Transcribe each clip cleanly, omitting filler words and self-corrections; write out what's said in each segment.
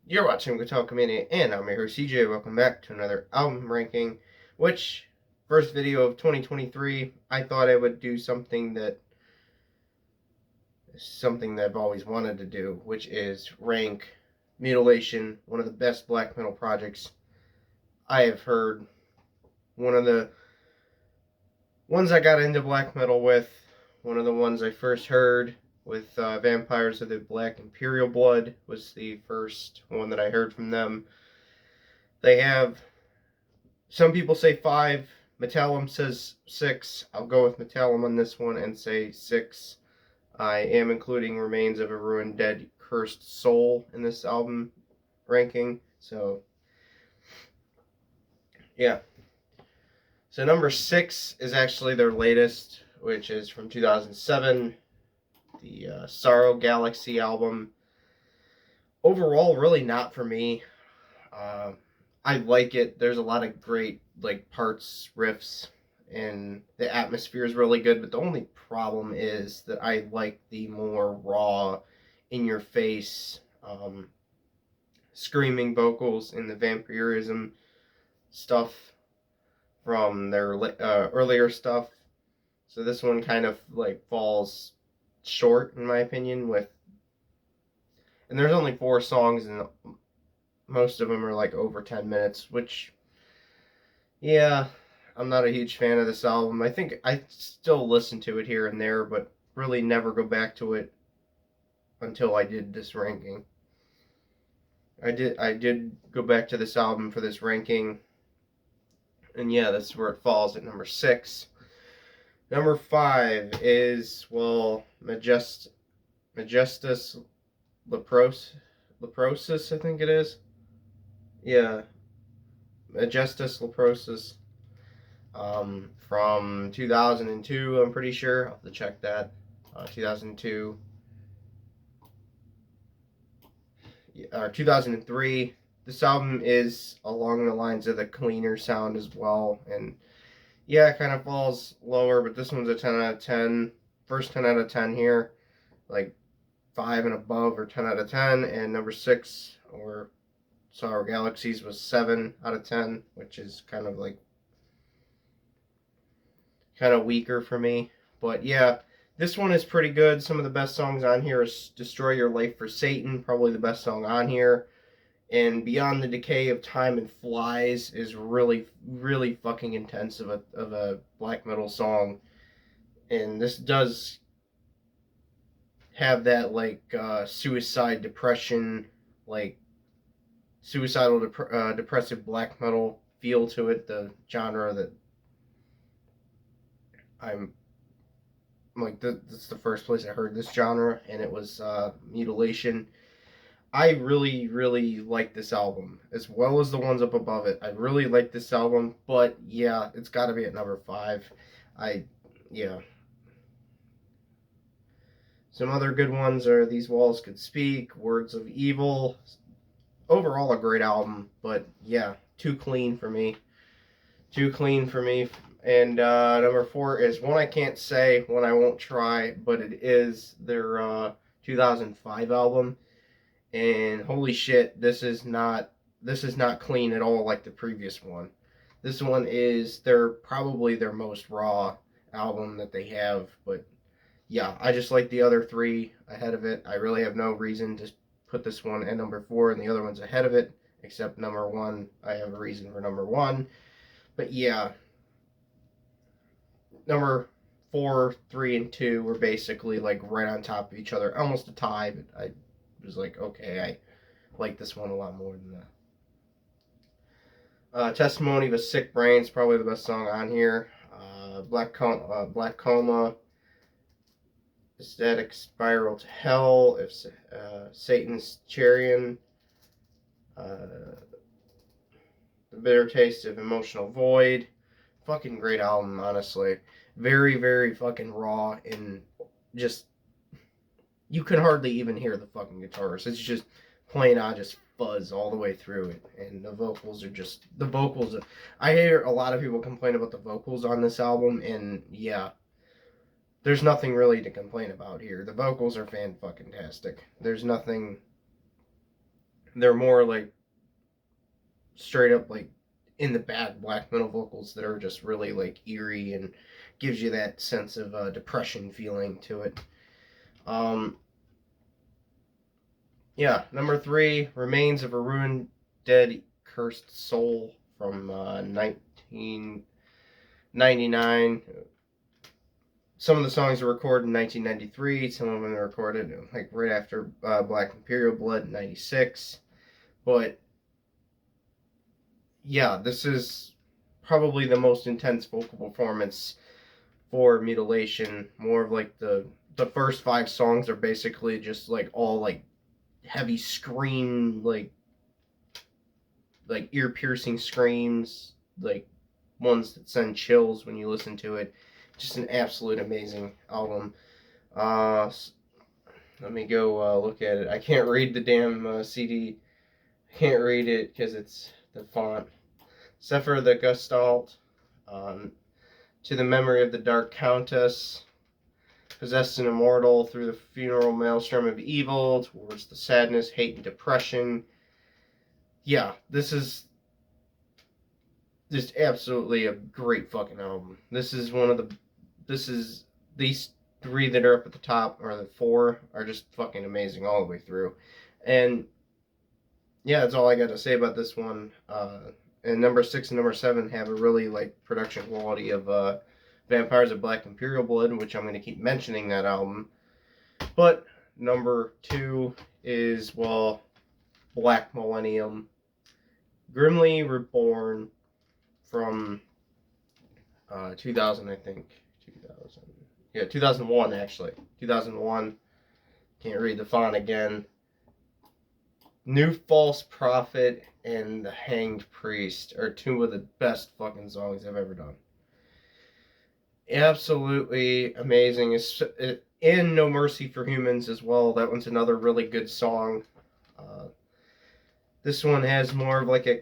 You're watching Guitar Community, and I'm your host CJ. Welcome back to another album ranking, which, first video of 2023, I thought I would do something that I've always wanted to do, which is rank Mutilation, one of the best black metal projects I have heard. One of the ones I got into black metal with, one of the ones I first heard with Vampires of the Black Imperial Blood was the first one that I heard from them. They have, some people say 5, Metallum says 6. I'll go with Metallum on this one and say 6. I am including Remains of a Ruined Dead Cursed Soul in this album ranking. So, yeah. So number 6 is actually their latest, which is from 2007, the Sorrow Galaxy album. Overall, really not for me. I like it. There's a lot of great parts, riffs, and the atmosphere is really good. But the only problem is that I like the more raw, in your face, screaming vocals in the vampirism stuff from their earlier stuff. So this one kind of falls short in my opinion. And there's only 4 songs and most of them are over 10 minutes, which, yeah, I'm not a huge fan of this album. I think I still listen to it here and there, but really never go back to it until I did this ranking. I did go back to this album for this ranking, and yeah, that's where it falls at number 6. Number 5 is, Majestus Leprosus, I think it is. Yeah, Majestus Leprosus, from 2002, I'm pretty sure. I'll have to check that. 2002. Or 2003. This album is along the lines of the cleaner sound as well. And yeah, it kind of falls lower, but this one's a 10 out of 10. First 10 out of 10 here. 5 and above or 10 out of 10. And number 6, or Sorrow Galaxies, was 7 out of 10, which is kind of weaker for me. But yeah, this one is pretty good. Some of the best songs on here is Destroy Your Life for Satan, probably the best song on here. And Beyond the Decay of Time and Flies is really, really fucking intense of a black metal song. And this does have that suicide, depression, suicidal, depressive black metal feel to it, the genre that I'm that's the first place I heard this genre, and it was Mutilation. I really, really like this album, as well as the ones up above it. I really like this album, but yeah, it's got to be at number 5. Yeah. Some other good ones are These Walls Could Speak, Words of Evil. Overall, a great album, but yeah, too clean for me. Too clean for me. And number 4 is one I can't say, one I won't try, but it is their 2005 album. And holy shit, this is not clean at all like the previous one. This one is probably their most raw album that they have, but yeah, I just like the other 3 ahead of it. I really have no reason to put this one at number 4 and the other ones ahead of it, except number 1. I have a reason for number 1. But yeah, number 4, 3, and 2 were basically right on top of each other, almost a tie, but I was okay, I like this one a lot more than that. Testimony of a Sick Brain is probably the best song on here. Black Coma, Ecstatic Spiral to Hell, if Satan's Chariot, The Bitter Taste of Emotional Void. Fucking great album, honestly. Very, very fucking raw, and just, you can hardly even hear the fucking guitars. It's just plain on just fuzz all the way through it. And the vocals, I hear a lot of people complain about the vocals on this album, and yeah, there's nothing really to complain about here. The vocals are fan-fucking-tastic. There's nothing they're more like straight up like in the bag black metal vocals that are just really like eerie and gives you that sense of depression feeling to it. Um, yeah, number 3, Remains of a Ruined Dead Cursed Soul from 1999. Some of the songs were recorded in 1993. Some of them were recorded like right after Black Imperial Blood in 96. But yeah, this is probably the most intense vocal performance for Mutilation. More of like the first 5 songs are basically just like all like heavy scream, like ear piercing screams, like ones that send chills when you listen to it. Just an absolute amazing album. Uh, Let me go look at it. I can't read the damn CD. I can't read it because it's the font. Sefer the Gestalt. Um, to the Memory of the Dark Countess. Possessed and immortal through the funeral maelstrom of evil, towards the sadness, hate, and depression. Yeah, this is just absolutely a great fucking album. This is one of the. This is. These 3 that are up at the top, or the 4, are just fucking amazing all the way through. And yeah, that's all I got to say about this one. And number 6 and number 7 have a really like production quality of Vampires of Black Imperial Blood, which I'm going to keep mentioning that album. But number 2 is, well, Black Millennium, Grimly Reborn from 2000, I think. 2000. Yeah, 2001 actually. 2001. Can't read the font again. New False Prophet and The Hanged Priest are 2 of the best fucking songs I've ever done. Absolutely amazing. And No Mercy for Humans as well. That one's another really good song. This one has more of like a,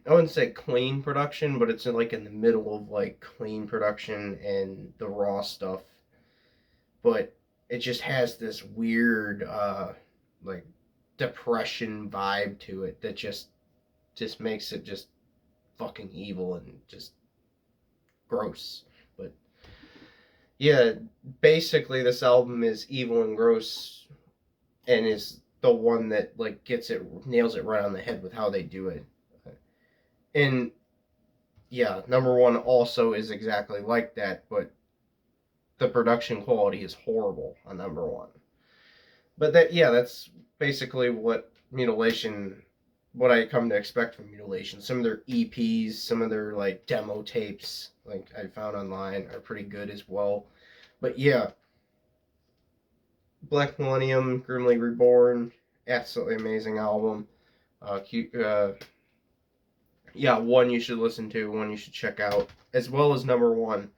I wouldn't say clean production, but it's like in the middle of like clean production and the raw stuff. But it just has this weird like depression vibe to it that just makes it just fucking evil and just gross. But yeah, basically this album is evil and gross, and is the one that like nails it right on the head with how they do it. And yeah, number 1 also is exactly like that, but the production quality is horrible on number 1. But that's basically what I come to expect from Mutilation. Some of their EPs, some of their like demo tapes, like I found online, are pretty good as well. But yeah, Black Millennium, Grimly Reborn, absolutely amazing album. Yeah, one you should listen to, one you should check out, as well as number 1.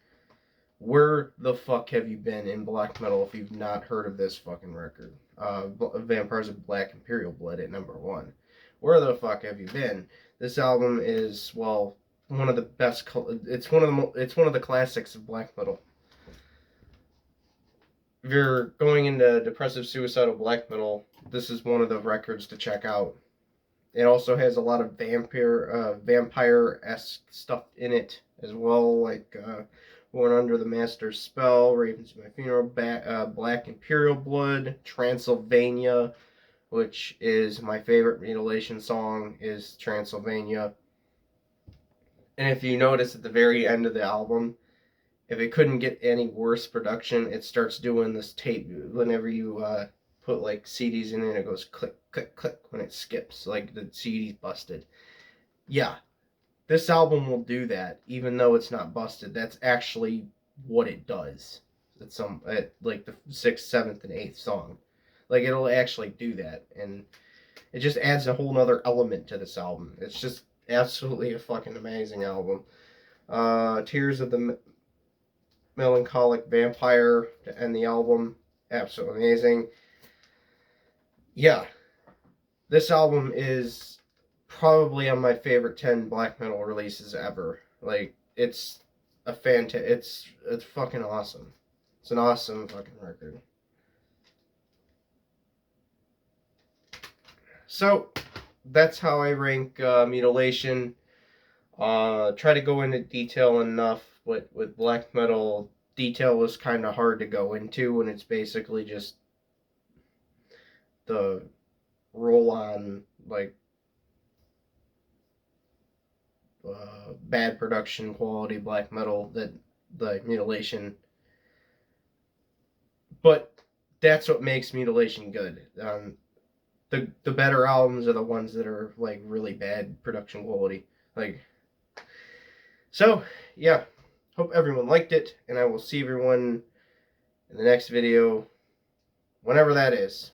Where the fuck have you been in black metal if you've not heard of this fucking record? Vampires of Black Imperial Blood at number 1. Where the fuck have you been? This album is, well, one of the best. It's one of the classics of black metal. If you're going into depressive suicidal black metal, this is one of the records to check out. It also has a lot of vampire-esque stuff in it as well, like Born Under the Master's Spell, Ravens of My Funeral, Black Imperial Blood, Transylvania, which is my favorite Mutilation song, is Transylvania. And if you notice at the very end of the album, if it couldn't get any worse production, it starts doing this tape whenever you put like CDs in it. It goes click, click, click when it skips, like the CD's busted. Yeah, this album will do that, even though it's not busted. That's actually what it does. It's like the 6th, 7th, and 8th song. Like it'll actually do that, and it just adds a whole nother element to this album. It's just absolutely a fucking amazing album. Tears of the Melancholic Vampire to end the album, absolutely amazing. Yeah, this album is probably on my favorite 10 black metal releases ever. Like, it's it's fucking awesome. It's an awesome fucking record. So that's how I rank Mutilation. Try to go into detail enough, but with black metal, detail is kind of hard to go into, and it's basically just the roll on, like, bad production quality black metal that the Mutilation. But that's what makes Mutilation good. The better albums are the ones that are like really bad production quality. Like, so yeah, hope everyone liked it, and I will see everyone in the next video, whenever that is.